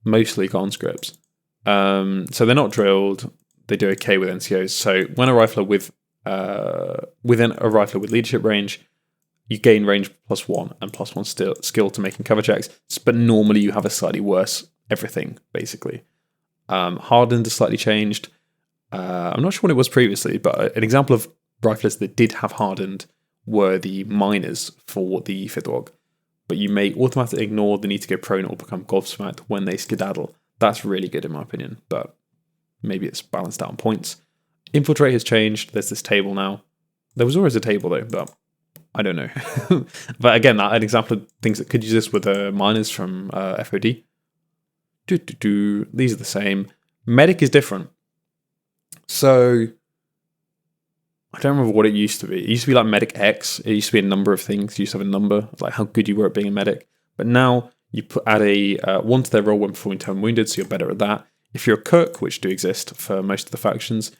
mostly conscripts. So they're not drilled. They do okay with NCOs. So when a rifler within a rifler with leadership range, you gain range +1 and +1 skill to making cover checks. But normally you have a slightly worse everything, basically. Hardened is slightly changed. I'm not sure what it was previously, but an example of riflers that did have hardened were the miners for the 5th org. But you may automatically ignore the need to go prone or become gobsmacked when they skedaddle. That's really good in my opinion, but maybe it's balanced out on points. Infiltrate has changed. There's this table now. There was always a table though, but I don't know. But again, an example of things that could use this with the miners from FOD. These are the same. Medic is different. So I don't remember what it used to be. It used to be like Medic X. It used to be a number of things. You used to have a number, like how good you were at being a medic. But now you add a 1 to their roll when performing 10 wounded, so you're better at that. If you're a cook, which do exist for most of the factions,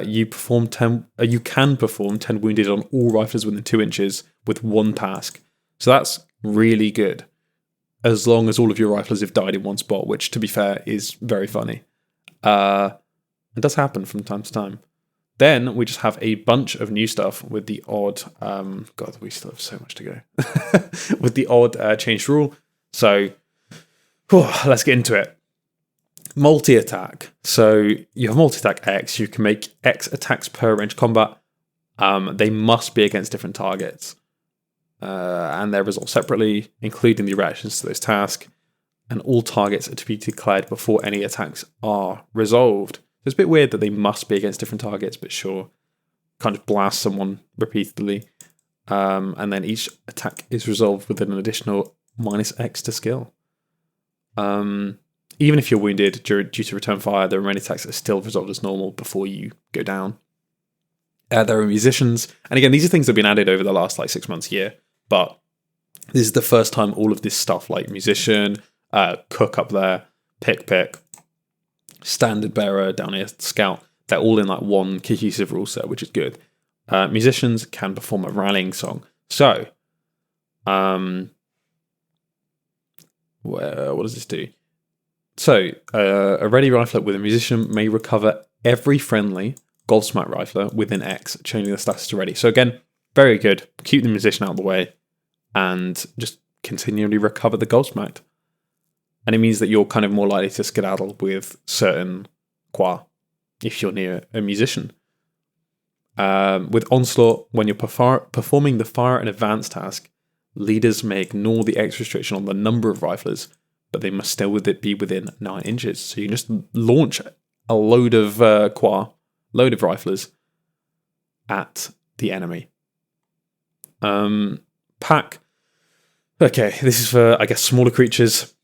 you can perform 10 wounded on all rifles within 2 inches with 1 task. So that's really good, as long as all of your riflers have died in one spot, which, to be fair, is very funny. It does happen from time to time. Then we just have a bunch of new stuff with the odd, God, we still have so much to go, with the odd changed rule. So let's get into it. Multi-attack. So you have multi-attack X. You can make X attacks per range combat. They must be against different targets. And they're resolved separately, including the reactions to those tasks. And all targets are to be declared before any attacks are resolved. It's a bit weird that they must be against different targets, but sure. Kind of blast someone repeatedly. And then each attack is resolved with an additional -X to skill. Even if you're wounded due to return fire, the remaining attacks are still resolved as normal before you go down. There are musicians. And again, these are things that have been added over the last 6 months, year. But this is the first time all of this stuff like musician, cook up there, pick, standard bearer down here, scout, they're all in one cohesive rule set, which is good. Musicians can perform a rallying song. So, what does this do? So, a ready rifler with a musician may recover every friendly gobsmack rifler within X, changing the status to ready. So again, very good. Keep the musician out of the way and just continually recover the gobsmacked. And it means that you're kind of more likely to skedaddle with certain Quar if you're near a musician. With Onslaught, when you're performing the fire and advance task, leaders may ignore the X restriction on the number of riflers, but they must still be within 9 inches. So you can just launch a load of Quar, load of riflers at the enemy. Pack. Okay, this is for, I guess, smaller creatures.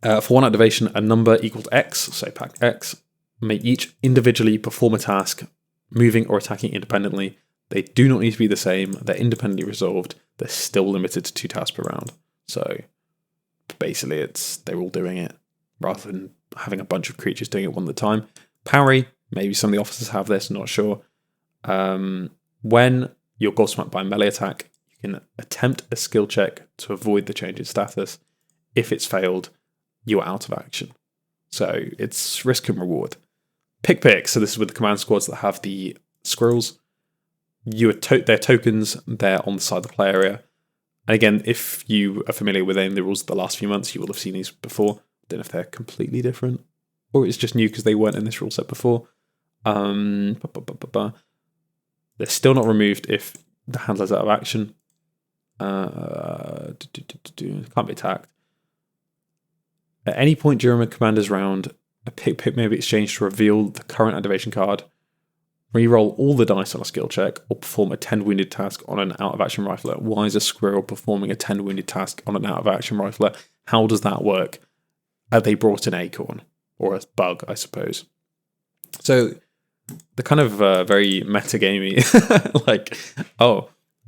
For one activation, a number equal to X, so pack X, may each individually perform a task, moving or attacking independently. They do not need to be the same. They're independently resolved. They're still limited to 2 tasks per round. So basically, they're all doing it rather than having a bunch of creatures doing it one at a time. Parry, maybe some of the officers have this, not sure. When you're gobsmacked by a melee attack, you can attempt a skill check to avoid the change in status. If it's failed, you're out of action. So it's risk and reward. Pick. So this is with the command squads that have the squirrels. They're tokens. They're on the side of the play area. And again, if you are familiar with any of the rules of the last few months, you will have seen these before. Don't know if they're completely different or it's just new because they weren't in this rule set before. They're still not removed if the handler's out of action. Can't be attacked. At any point during a commander's round, a pick may be exchanged to reveal the current activation card, reroll all the dice on a skill check, or perform a 10 wounded task on an out-of-action rifler. Why is a squirrel performing a 10 wounded task on an out-of-action rifler? How does that work? They brought an acorn, or a bug, I suppose. So, the kind of very metagamey,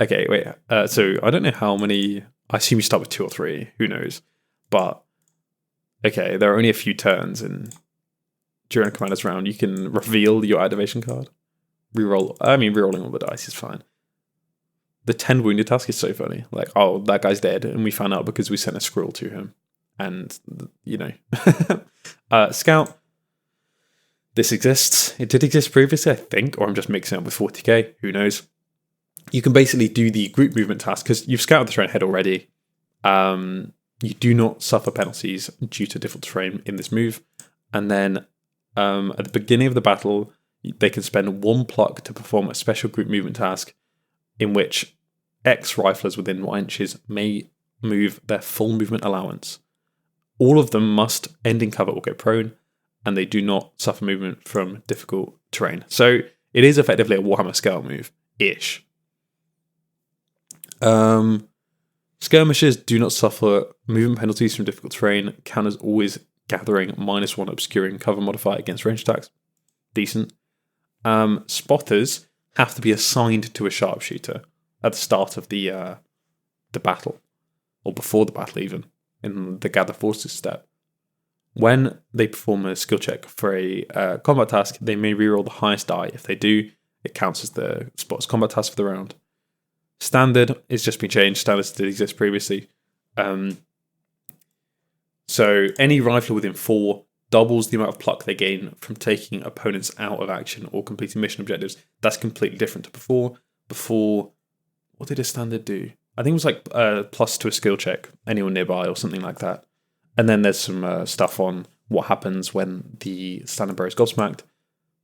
okay, wait. So, I don't know how many, I assume you start with 2 or 3, who knows? But, okay, there are only a few turns, and during a commander's round, you can reveal your activation card. Rerolling all the dice is fine. The 10 wounded task is so funny. That guy's dead, and we found out because we sent a squirrel to him. And, Scout. This exists. It did exist previously, I think, or I'm just mixing it up with 40k. Who knows? You can basically do the group movement task because you've scouted the terrain ahead already. You do not suffer penalties due to difficult terrain in this move. And then at the beginning of the battle, they can spend 1 pluck to perform a special group movement task in which X riflers within 1 inches may move their full movement allowance. All of them must end in cover or go prone, and they do not suffer movement from difficult terrain. So it is effectively a Warhammer Scale move-ish. Skirmishers do not suffer movement penalties from difficult terrain. Counters always gathering -1 obscuring cover modifier against range attacks. Decent. Spotters have to be assigned to a sharpshooter at the start of the battle, or before the battle even, in the gather forces step. When they perform a skill check for a combat task, they may reroll the highest die. If they do, it counts as the spotter's combat task for the round. Standard is just been changed. Standards did exist previously. So any rifler within 4 doubles the amount of pluck they gain from taking opponents out of action or completing mission objectives. That's completely different to before. Before, what did a standard do? I think it was like plus to a skill check, anyone nearby or something like that. And then there's some stuff on what happens when the standard bearer is gobsmacked.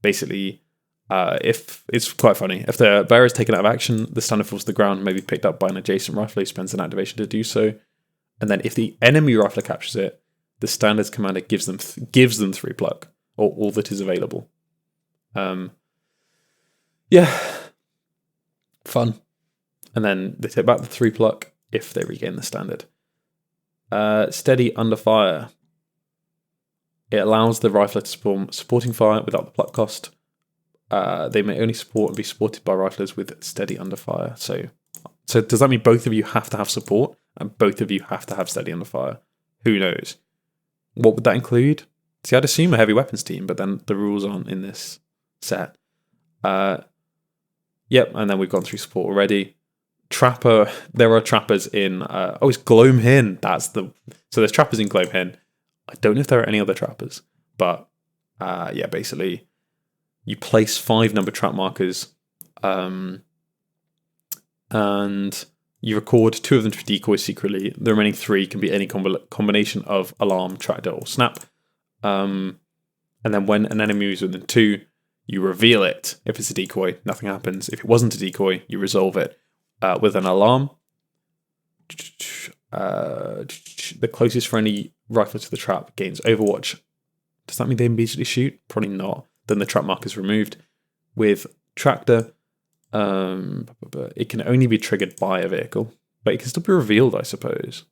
Basically, if it's quite funny, if the bearer is taken out of action, the standard falls to the ground, maybe picked up by an adjacent rifler who spends an activation to do so. And then if the enemy rifler captures it, the standards commander gives them 3 pluck, or all that is available. Yeah, fun. And then they take back the 3 pluck if they regain the standard. Steady under fire. It allows the rifler to perform supporting fire without the pluck cost. They may only support and be supported by riflers with steady under fire. So does that mean both of you have to have support and both of you have to have steady under fire? Who knows? What would that include? See, I'd assume a heavy weapons team, but then the rules aren't in this set. Yep, and then we've gone through support already. Trapper, there are trappers in... it's Gloam Hin. So there's trappers in Gloam Hin. I don't know if there are any other trappers, but basically you place 5 number trap markers and you record 2 of them to decoy secretly. The remaining 3 can be any combination of alarm, tractor, or snap. And then when an enemy moves within 2, you reveal it. If it's a decoy, nothing happens. If it wasn't a decoy, you resolve it with an alarm. The closest friendly rifle to the trap gains overwatch. Does that mean they immediately shoot? Probably not. Then the trap marker is removed. With tractor, it can only be triggered by a vehicle, but it can still be revealed, I suppose.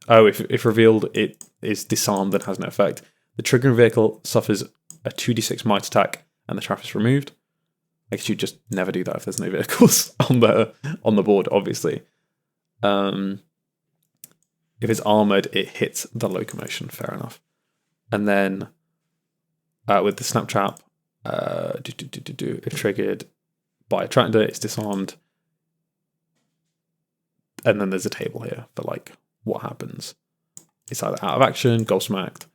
Oh, if revealed, it is disarmed and has no effect. The triggering vehicle suffers a 2d6 might attack, and the trap is removed. I guess you just never do that if there's no vehicles on the board, obviously. If it's armored, it hits the locomotion. Fair enough. And then with the snap trap, if triggered by a tractor, it's disarmed. And then there's a table here for like what happens. It's either out of action, gobsmacked,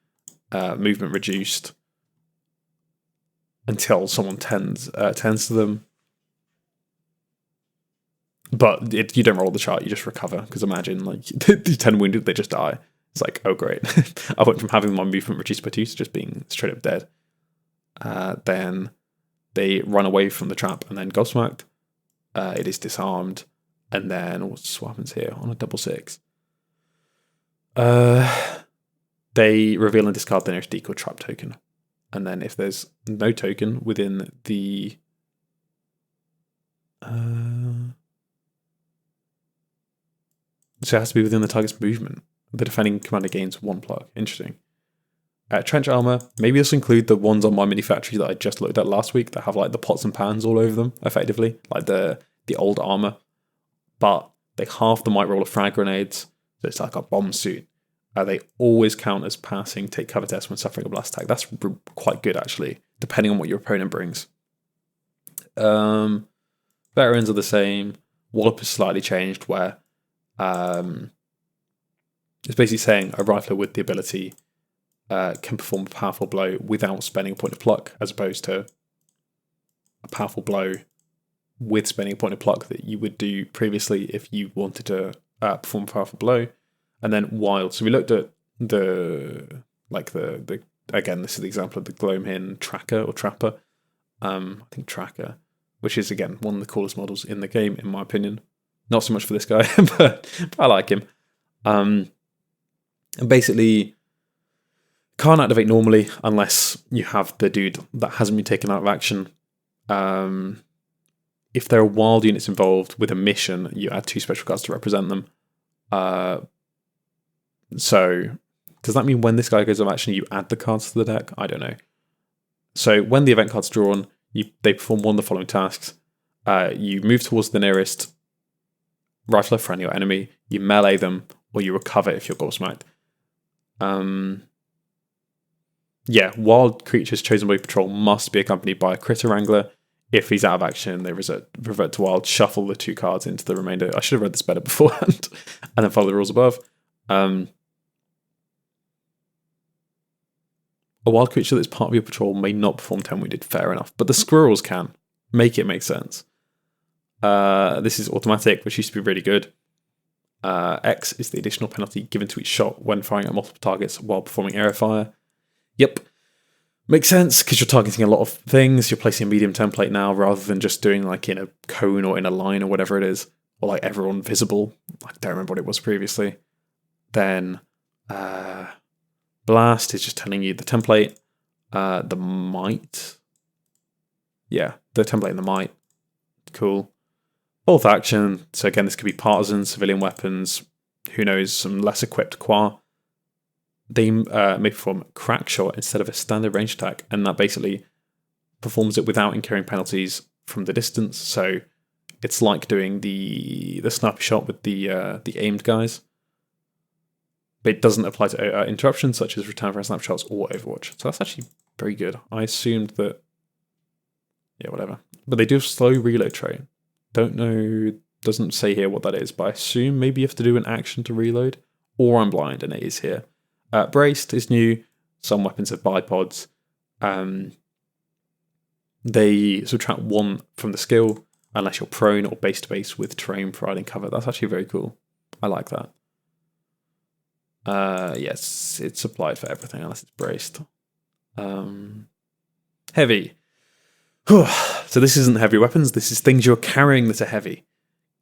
movement reduced until someone tends to them. But you don't roll the chart, you just recover. Because imagine, like, the 10 wounded, they just die. It's like, oh great. I went from having my movement reduced by 2 to just being straight up dead. Then they run away from the trap and then gobsmacked. It is disarmed. And then, what happens here? On a 6/6. They reveal and discard the nearest decoy trap token. And then if there's no token within the... So it has to be within the target's movement. The defending commander gains 1 pluck. Interesting. Trench armor. Maybe this will include the ones on my mini factory that I just looked at last week that have like the pots and pans all over them, effectively. Like the old armor. But they halve the might roll of frag grenades. So it's like a bomb suit. They always count as passing, take cover test when suffering a blast attack. That's quite good, actually, depending on what your opponent brings. Veterans are the same. Wallop is slightly changed, where it's basically saying a rifler with the ability can perform a powerful blow without spending a point of pluck, as opposed to a powerful blow with spending a point of pluck that you would do previously if you wanted to perform a powerful blow. And then wild. So we looked at the again, this is the example of the Gloam Hin tracker or trapper. I think tracker, which is again one of the coolest models in the game, in my opinion. Not so much for this guy, but I like him. And basically can't activate normally unless you have the dude that hasn't been taken out of action. If there are wild units involved with a mission, you add 2 special cards to represent them. So, does that mean when this guy goes on action, you add the cards to the deck? I don't know. So, when the event card's drawn, they perform one of the following tasks. You move towards the nearest rifler, friendly or enemy. You melee them, or you recover if you're gobsmacked. Wild creatures chosen by patrol must be accompanied by a critter wrangler. If he's out of action, they revert to wild, shuffle the 2 cards into the remainder. I should have read this better beforehand, and then follow the rules above. A wild creature that's part of your patrol may not perform 10 wounded. Fair enough. But the squirrels can. Make it make sense. This is automatic, which used to be really good. X is the additional penalty given to each shot when firing at multiple targets while performing area fire. Yep. Makes sense, because you're targeting a lot of things. You're placing a medium template now, rather than just doing like in a cone or in a line or whatever it is. Or like everyone visible. I don't remember what it was previously. Then Blast is just telling you the template. The Might. Yeah, the template and the Might. Cool. Both action. So again, this could be partisan, civilian weapons. Who knows, some less equipped Quar. They may perform crack shot instead of a standard range attack, and that basically performs it without incurring penalties from the distance. So it's like doing the sniper shot with the aimed guys. But it doesn't apply to interruptions such as return fire snapshots or Overwatch. So that's actually very good. I assumed that... Yeah, whatever. But they do have slow reload trait. Don't know, doesn't say here what that is, but I assume maybe you have to do an action to reload, or I'm blind and it is here. Braced is new. Some weapons have bipods. They subtract 1 from the skill unless you're prone or base to base with terrain providing cover. That's actually very cool. I like that. Yes, it's applied for everything unless it's braced. Heavy. So this isn't heavy weapons, this is things you're carrying that are heavy.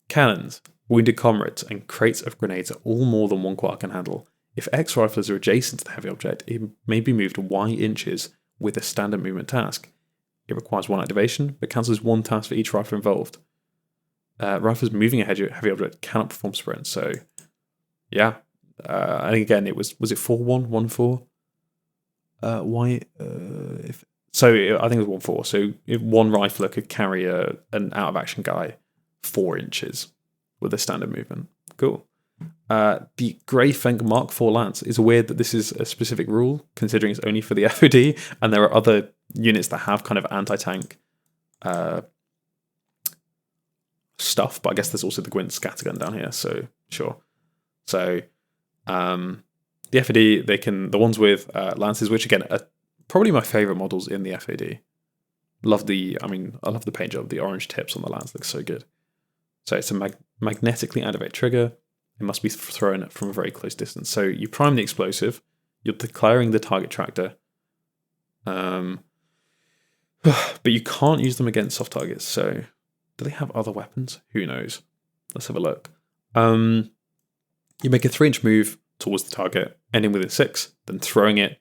Cannons, wounded comrades, and crates of grenades are all more than one Quar can handle. If X rifles are adjacent to the heavy object, it may be moved Y inches with a standard movement task. It requires 1 activation, but counts as 1 task for each rifle involved. Rifles moving a heavy object cannot perform sprints, so yeah. And again, it was it 4-1, 1-4? So I think it was 1-4. So if one rifler could carry an out of action guy 4 inches with a standard movement. Cool. The Grey Fenk Mark IV Lance is weird that this is a specific rule, considering it's only for the FOD, and there are other units that have kind of anti-tank stuff, but I guess there's also the Gwent Scattergun down here, so sure. So the FOD, the ones with lances, which again are probably my favourite models in the FOD. I love the paint job, the orange tips on the lance looks so good. So it's a magnetically activate trigger. It must be thrown from a very close distance. So you prime the explosive, you're declaring the target tractor, but you can't use them against soft targets. So do they have other weapons? Who knows? Let's have a look. You make a 3-inch move towards the target, ending within 6, then throwing it.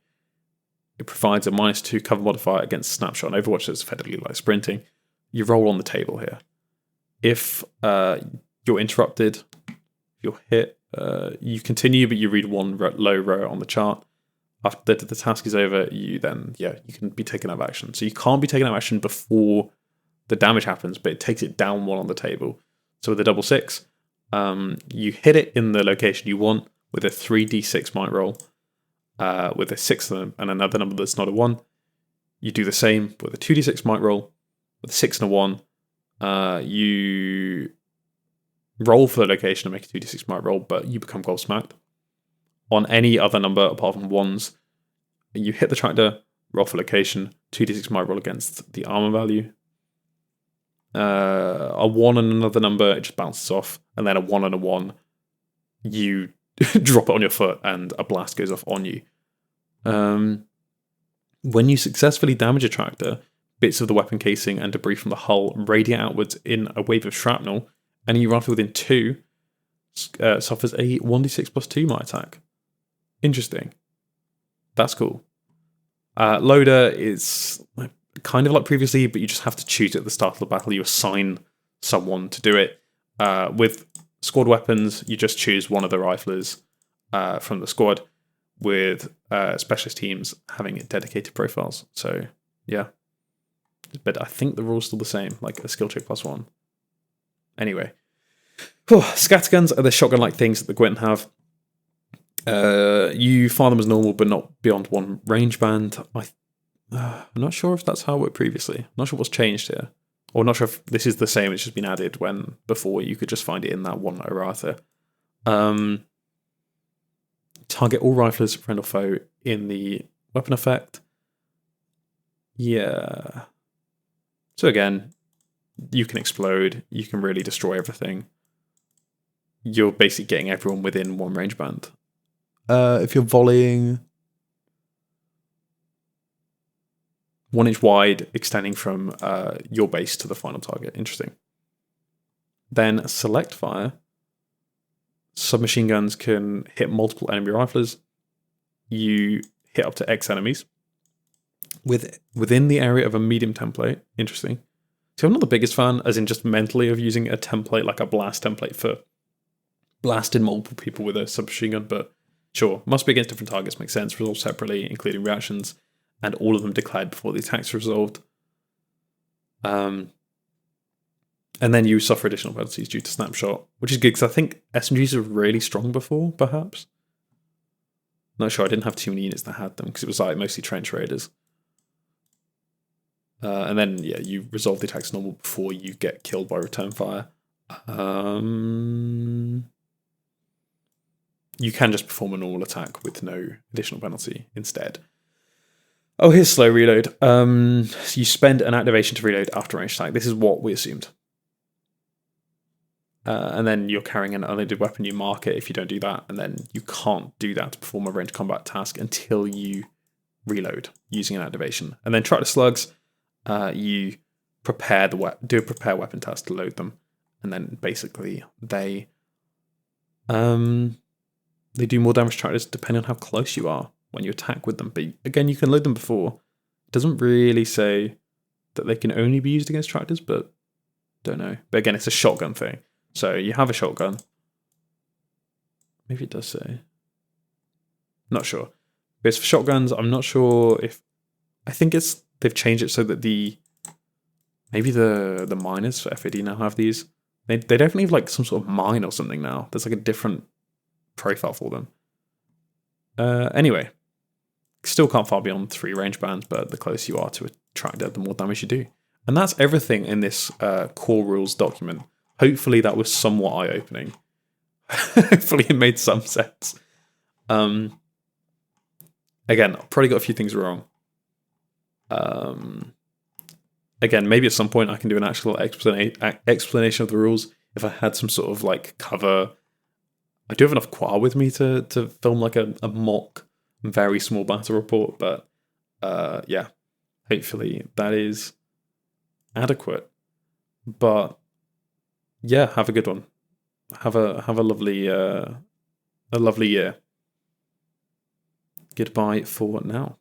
It provides a -2 cover modifier against snapshot and Overwatch, so it's effectively like sprinting. You roll on the table here. If you're interrupted, you're hit, you continue, but you read 1 low row on the chart. After the task is over, you can be taken out of action. So you can't be taken out of action before the damage happens, but it takes it down 1 on the table. So with a 6/6, you hit it in the location you want with a 3d6 might roll, with a 6 and another number that's not a 1. You do the same with a 2d6 might roll, with a 6 and a 1. You roll for the location and make a 2d6 might roll, but you become goal smacked. On any other number apart from 1s, you hit the tractor, roll for location, 2d6 might roll against the armor value. A 1 and another number, it just bounces off, and then a 1 and a 1, you drop it on your foot and a blast goes off on you. When you successfully damage a tractor, bits of the weapon casing and debris from the hull radiate outwards in a wave of shrapnel, and you rifle within 2 suffers a 1d6+2 might attack. Interesting. That's cool. Loader is kind of like previously, but you just have to choose at the start of the battle. You assign someone to do it. With squad weapons, you just choose one of the riflers from the squad, with specialist teams having dedicated profiles. So, yeah. But I think the rule's still the same, like a skill check +1. Anyway. Scatterguns are the shotgun-like things that the Gwent have. You fire them as normal, but not beyond 1 range band. I'm not sure if that's how it worked previously. I'm not sure what's changed here. Or not sure if this is the same, it's just been added when before you could just find it in that one errata. Target all riflers, friend or foe, in the weapon effect. Yeah. So again, you can explode. You can really destroy everything. You're basically getting everyone within one range band. If you're volleying 1 inch wide, extending from your base to the final target. Interesting. Then select fire. Submachine guns can hit multiple enemy riflers. You hit up to X enemies within the area of a medium template. Interesting. So I'm not the biggest fan, as in just mentally, of using a template like a blast template for blasting multiple people with a submachine gun, but sure, must be against different targets, makes sense, resolved separately, including reactions, and all of them declared before the attacks are resolved. And then you suffer additional penalties due to snapshot, which is good because I think SMGs were really strong before, perhaps. Not sure, I didn't have too many units that had them because it was like mostly trench raiders. And then, yeah, you resolve the attacks normal before you get killed by return fire. You can just perform a normal attack with no additional penalty instead. Oh, here's slow reload. So you spend an activation to reload after range attack. This is what we assumed. And then you're carrying an unloaded weapon, you mark it if you don't do that, and then you can't do that to perform a range combat task until you reload using an activation. And then try to slugs, you prepare do a prepare weapon task to load them, and then basically they do more damage to tractors depending on how close you are when you attack with them. But again, you can load them before. It doesn't really say that they can only be used against tractors, but don't know. But again, it's a shotgun thing. So you have a shotgun. Maybe it does say. Not sure. But it's for shotguns. I'm not sure if... I think they've changed it so that maybe the miners for FAD now have these. They definitely have like some sort of mine or something now. There's like a different profile for them. Anyway, still can't fire beyond 3 range bands, but the closer you are to a tractor, the more damage you do. And that's everything in this core rules document. Hopefully that was somewhat eye-opening. Hopefully it made some sense. Again, I've probably got a few things wrong. Again, maybe at some point I can do an actual explanation of the rules if I had some sort of like cover. I do have enough Quar with me to film like a mock, very small battle report, but yeah, hopefully that is adequate. But yeah, have a good one. Have a lovely year. Goodbye for now.